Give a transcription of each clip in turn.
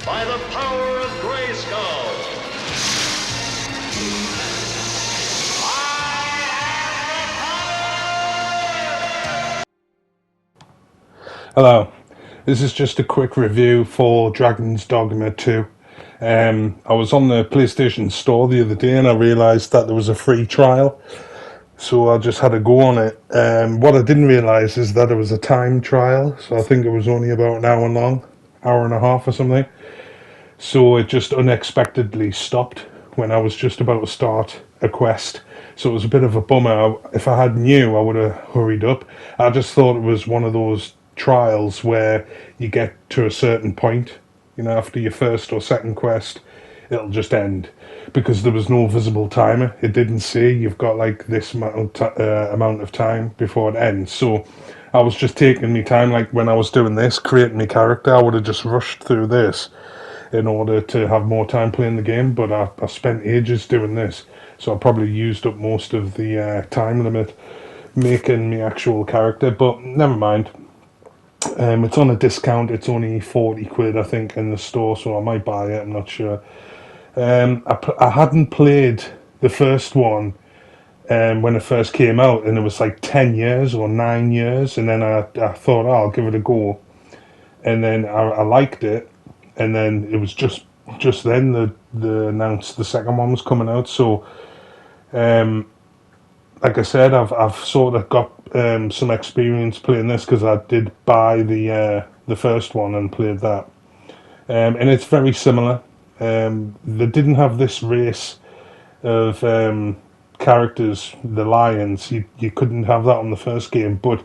by the power of Grayskull. Hello, this is just a quick review for Dragon's Dogma 2. I was on the PlayStation Store the other day and I realised that there was a free trial, so I just had a go on it. What I didn't realise is that it was a time trial, so I think it was only about an hour long, hour and a half or something. So it just unexpectedly stopped when I was just about to start a quest. So it was a bit of a bummer. If I had knew, I would have hurried up. I just thought it was one of those trials where you get to a certain point, after your first or second quest, it'll just end because there was no visible timer. It didn't say you've got like this amount of time before it ends. So I was just taking my time, like when I was doing this, creating my character, I would have just rushed through this in order to have more time playing the game, but I spent ages doing this, so I probably used up most of the time limit making my actual character, but never mind. It's on a discount. It's only 40 quid, I think, in the store, so I might buy it. I'm not sure. I hadn't played the first one when it first came out, and it was like 10 years or 9 years, and then I thought, oh, I'll give it a go, and then I liked it, and then it was just then the announced the second one was coming out. So like I said, I've sort of got some experience playing this because I did buy the first one and played that, and it's very similar. They didn't have this race of characters, the lions. You couldn't have that on the first game, but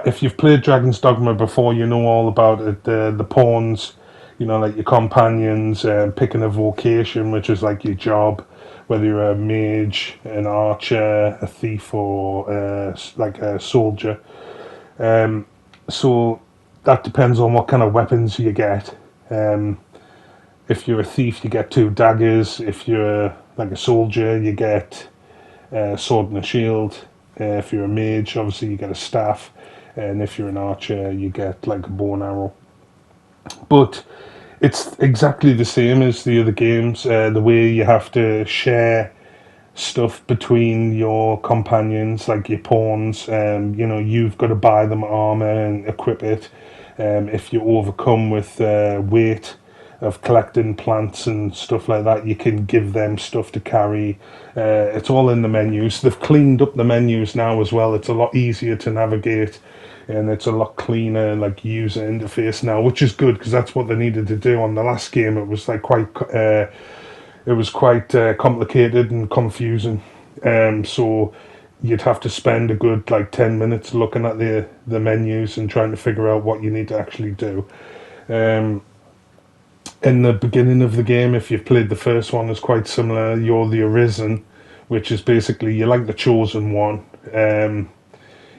if you've played Dragon's Dogma before, you know all about it. The pawns, like your companions, picking a vocation, which is like your job, whether you're a mage, an archer, a thief, or like a soldier. So that depends on what kind of weapons you get. If you're a thief, you get 2 daggers. If you're like a soldier, you get a sword and a shield. If you're a mage, obviously you get a staff. And if you're an archer, you get like a bow and arrow. But it's exactly the same as the other games. The way you have to share stuff between your companions, like your pawns. You've got to buy them armor and equip it. If you overcome with weight of collecting plants and stuff like that, you can give them stuff to carry. It's all in the menus. They've cleaned up the menus now as well. It's a lot easier to navigate, and it's a lot cleaner, like, user interface now, which is good because that's what they needed to do. On the last game, it was like quite complicated and confusing. So you'd have to spend a good like 10 minutes looking at the menus and trying to figure out what you need to actually do. In the beginning of the game, if you've played the first one, it's quite similar. You're the Arisen, which is basically you're like the chosen one.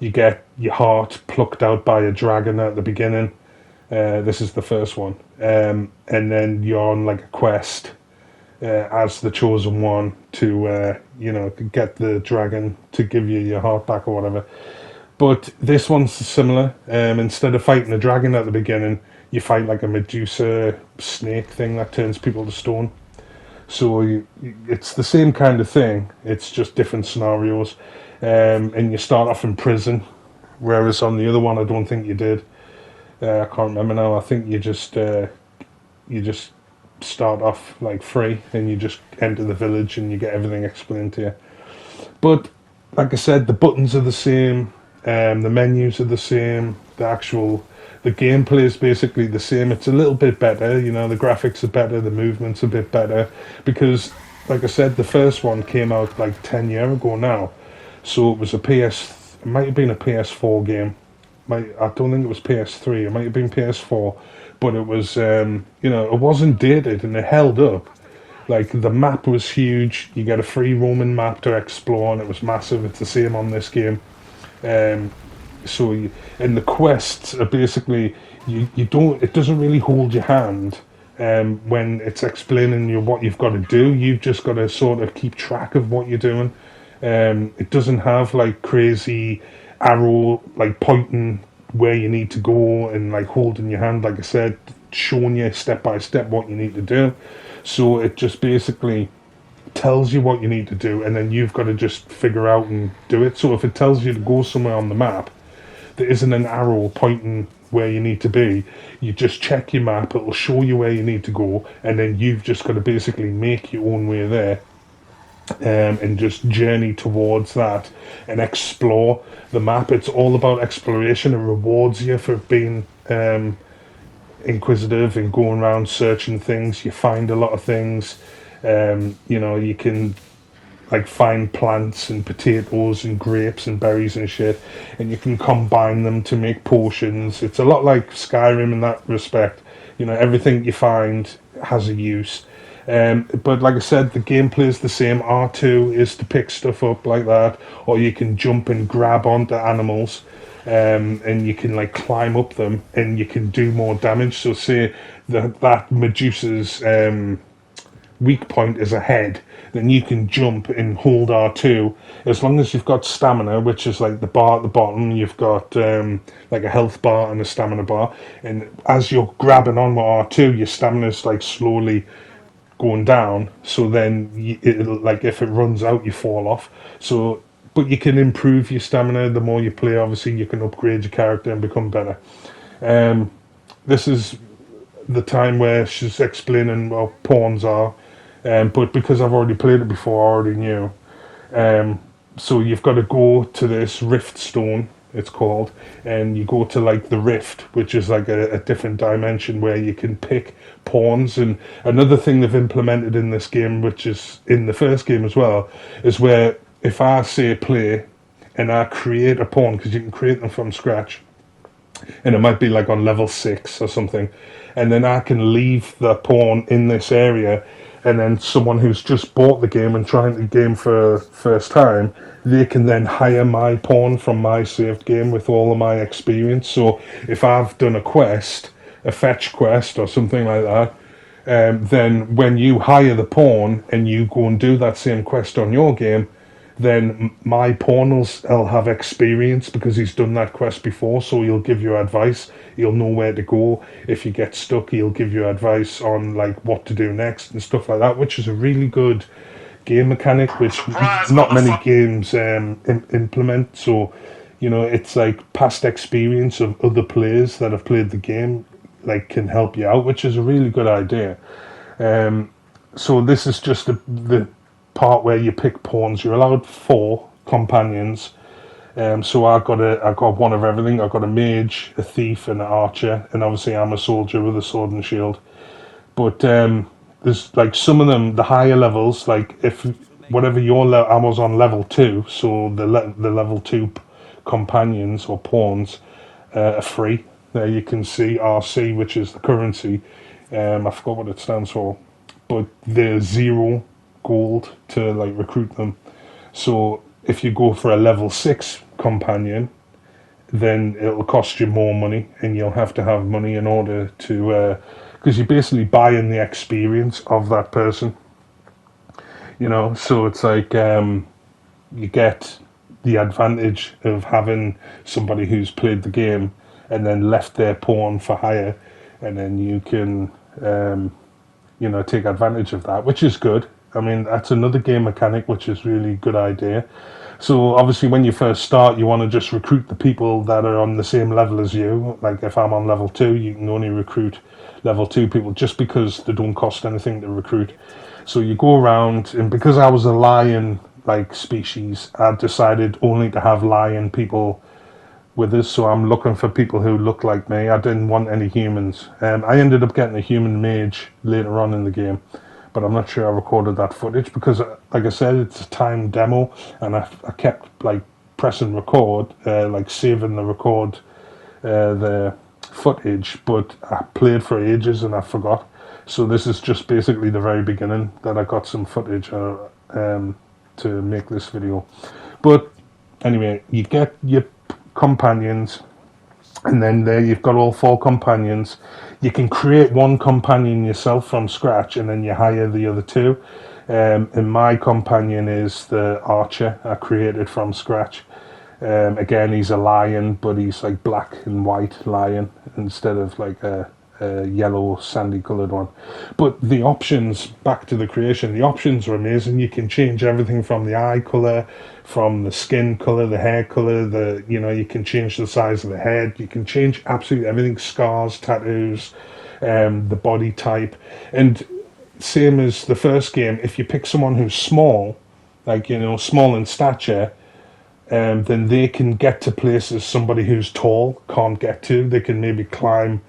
You get your heart plucked out by a dragon at the beginning. This is the first one. And then you're on like a quest as the chosen one to get the dragon to give you your heart back or whatever. But this one's similar. Instead of fighting a dragon at the beginning, you fight like a Medusa snake thing that turns people to stone. So it's the same kind of thing. It's just different scenarios. And you start off in prison, whereas on the other one, I don't think you did. I can't remember now. I think you just start off like free, and you just enter the village, and you get everything explained to you. But like I said, the buttons are the same, the menus are the same, the gameplay is basically the same. It's a little bit better, the graphics are better, the movement's a bit better, because like I said, the first one came out like 10 years ago now, so it was it might have been a PS4 game. I don't think it was PS3, it might have been PS4, but it was, it wasn't dated and it held up. Like, the map was huge. You get a free roaming map to explore, and it was massive. It's the same on this game. And the quests are basically, it doesn't really hold your hand when it's explaining you what you've got to do. You've just got to sort of keep track of what you're doing. It doesn't have like crazy arrow like pointing where you need to go and like holding your hand. Like I said, showing you step by step what you need to do. So it just basically tells you what you need to do, and then you've got to just figure out and do it. So if it tells you to go somewhere on the map, there isn't an arrow pointing where you need to be. You just check your map, it'll show you where you need to go, and then you've just got to basically make your own way there, and just journey towards that and explore the map. It's all about exploration. It rewards you for being inquisitive and going around searching things. You find a lot of things. You can like find plants and potatoes and grapes and berries and shit, and you can combine them to make potions. It's a lot like Skyrim in that respect. Everything you find has a use. But like I said, the gameplay is the same. R2 is to pick stuff up like that, or you can jump and grab onto animals, and you can like climb up them, and you can do more damage. So say that Medusa's weak point is a head, then you can jump and hold R2. As long as you've got stamina, which is like the bar at the bottom, you've got like a health bar and a stamina bar, and as you're grabbing on with R2, your stamina's like slowly going down. So then it'll, like, if it runs out, you fall off. So but you can improve your stamina the more you play. Obviously you can upgrade your character and become better. This is the time where she's explaining what pawns are. But because I've already played it before, I already knew. So you've got to go to this Rift Stone, it's called, and you go to like the Rift, which is like a different dimension where you can pick pawns. And another thing they've implemented in this game, which is in the first game as well, is where if I say play and I create a pawn, because you can create them from scratch, and it might be like on level 6 or something, and then I can leave the pawn in this area, and then someone who's just bought the game and trying the game for first time, they can then hire my pawn from my saved game with all of my experience. So if I've done a quest, a fetch quest or something like that, then when you hire the pawn and you go and do that same quest on your game, then my pawn will have experience because he's done that quest before, so he'll give you advice. He'll know where to go. If you get stuck, he'll give you advice on like what to do next and stuff like that, which is a really good game mechanic, which not many games implement. So, it's like past experience of other players that have played the game, like, can help you out, which is a really good idea. So this is just the part where you pick pawns. You're allowed 4 companions. So I got one of everything. I got a mage, a thief, and an archer, and obviously I'm a soldier with a sword and shield. But there's like some of them, the higher levels, like if whatever I was on level 2, so the level 2 companions or pawns are free. There you can see RC, which is the currency. I forgot what it stands for, but they're 0 gold to like recruit them. So if you go for a level 6 companion, then it'll cost you more money, and you'll have to have money in order to, because you're basically buying the experience of that person. So it's like you get the advantage of having somebody who's played the game and then left their pawn for hire, and then you can take advantage of that, which is good. I mean, that's another game mechanic which is really good idea. So obviously when you first start, you want to just recruit the people that are on the same level as you. Like if I'm on level 2, you can only recruit level 2 people just because they don't cost anything to recruit. So you go around, and because I was a lion like species, I decided only to have lion people with us. So I'm looking for people who look like me. I didn't want any humans. I ended up getting a human mage later on in the game, but I'm not sure I recorded that footage because, like I said, it's a timed demo, and I kept like pressing record, like saving the record, the footage, but I played for ages and I forgot. So this is just basically the very beginning that I got some footage to make this video. But anyway, you get your companions, and then there you've got all 4 companions. You can create one companion yourself from scratch, and then you hire the other 2. And my companion is the archer I created from scratch. Again, he's a lion, but he's like black and white lion instead of like a yellow sandy coloured one. But the options, back to the creation, the options are amazing. You can change everything from the eye colour, from the skin colour, the hair colour, you can change the size of the head, you can change absolutely everything, scars, tattoos, the body type. And same as the first game, if you pick someone who's small, like, small in stature, then they can get to places somebody who's tall can't get to. They can maybe climb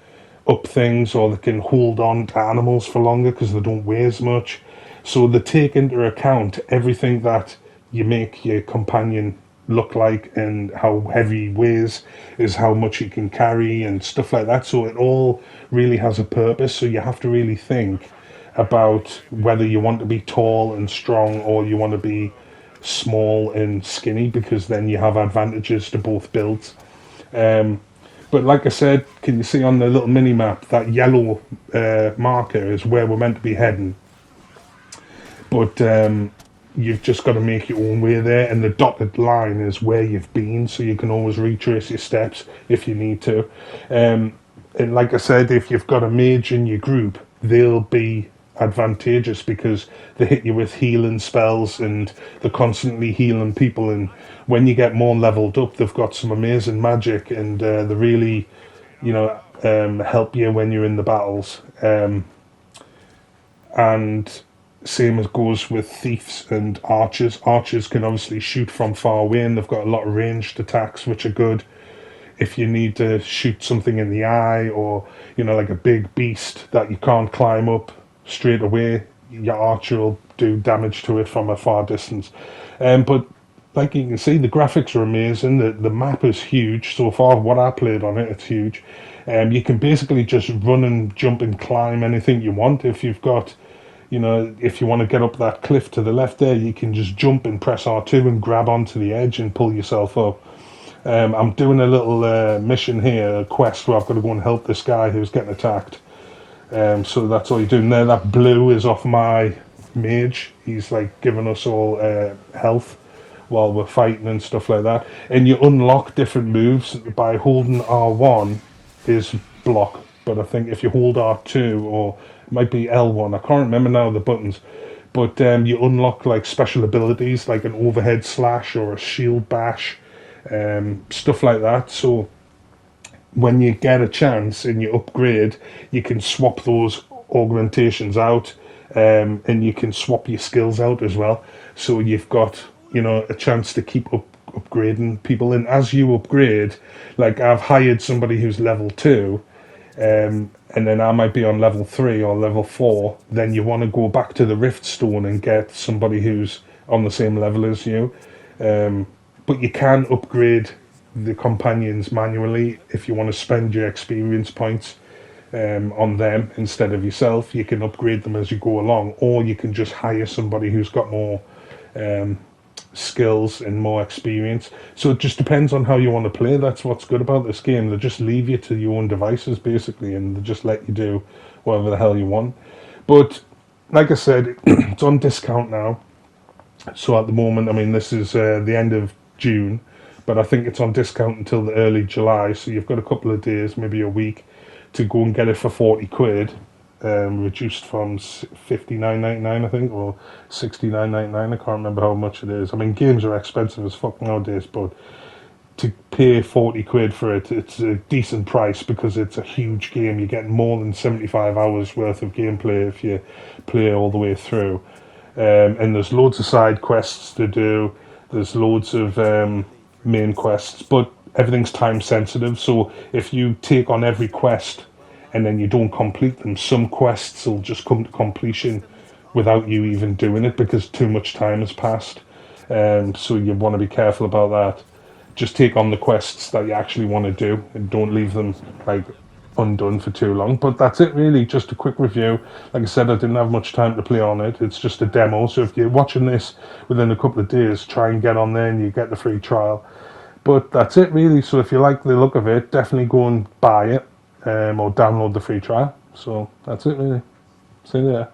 up things, or they can hold on to animals for longer because they don't weigh as much. So they take into account everything that you make your companion look like, and how heavy he weighs is how much he can carry and stuff like that. So it all really has a purpose. So you have to really think about whether you want to be tall and strong or you want to be small and skinny, because then you have advantages to both builds. But like I said, can you see on the little mini map that yellow marker is where we're meant to be heading? But you've just got to make your own way there, and the dotted line is where you've been, so you can always retrace your steps if you need to. And like I said, if you've got a mage in your group, they'll be advantageous because they hit you with healing spells and they're constantly healing people, and when you get more leveled up, they've got some amazing magic, and they really help you when you're in the battles. And same as goes with thieves and archers. Archers can obviously shoot from far away, and they've got a lot of ranged attacks which are good if you need to shoot something in the eye, or like a big beast that you can't climb up straight away. Your archer will do damage to it from a far distance. But like you can see, the graphics are amazing. The map is huge. So far, what I played on it, it's huge. You can basically just run and jump and climb anything you want. If you've got, if you want to get up that cliff to the left there, you can just jump and press R2 and grab onto the edge and pull yourself up. I'm doing a little mission here, a quest where I've got to go and help this guy who's getting attacked. So that's all you're doing there. That blue is off my mage. He's like giving us all health while we're fighting and stuff like that. And you unlock different moves by holding R1 is block, but I think if you hold R2, or it might be L1, I can't remember now the buttons, but you unlock like special abilities like an overhead slash or a shield bash, stuff like that. So when you get a chance and you upgrade, you can swap those augmentations out, and you can swap your skills out as well. So you've got, a chance to keep upgrading people. And as you upgrade, like I've hired somebody who's level 2, and then I might be on level 3 or level 4, then you want to go back to the Rift Stone and get somebody who's on the same level as you. But you can upgrade the companions manually if you want to spend your experience points on them instead of yourself. You can upgrade them as you go along, or you can just hire somebody who's got more skills and more experience. So it just depends on how you want to play. That's what's good about this game. They just leave you to your own devices basically, and they just let you do whatever the hell you want. But like I said, it's on discount now. So at the moment, I mean, this is the end of June, but I think it's on discount until the early July. So you've got a couple of days, maybe a week, to go and get it for 40 quid. Reduced from $59.99, I think, or $69.99. I can't remember how much it is. I mean, games are expensive as fuck nowadays, but to pay 40 quid for it, it's a decent price because it's a huge game. You get more than 75 hours worth of gameplay if you play all the way through. And there's loads of side quests to do. There's loads of main quests, but everything's time sensitive. So if you take on every quest and then you don't complete them, some quests will just come to completion without you even doing it because too much time has passed. So you want to be careful about that. Just take on the quests that you actually want to do and don't leave them like undone for too long. But that's it really, just a quick review. Like I said, I didn't have much time to play on it. It's just a demo, so if you're watching this within a couple of days, try and get on there and you get the free trial. But that's it really. So if you like the look of it, definitely go and buy it, or download the free trial. So that's it really. See you there.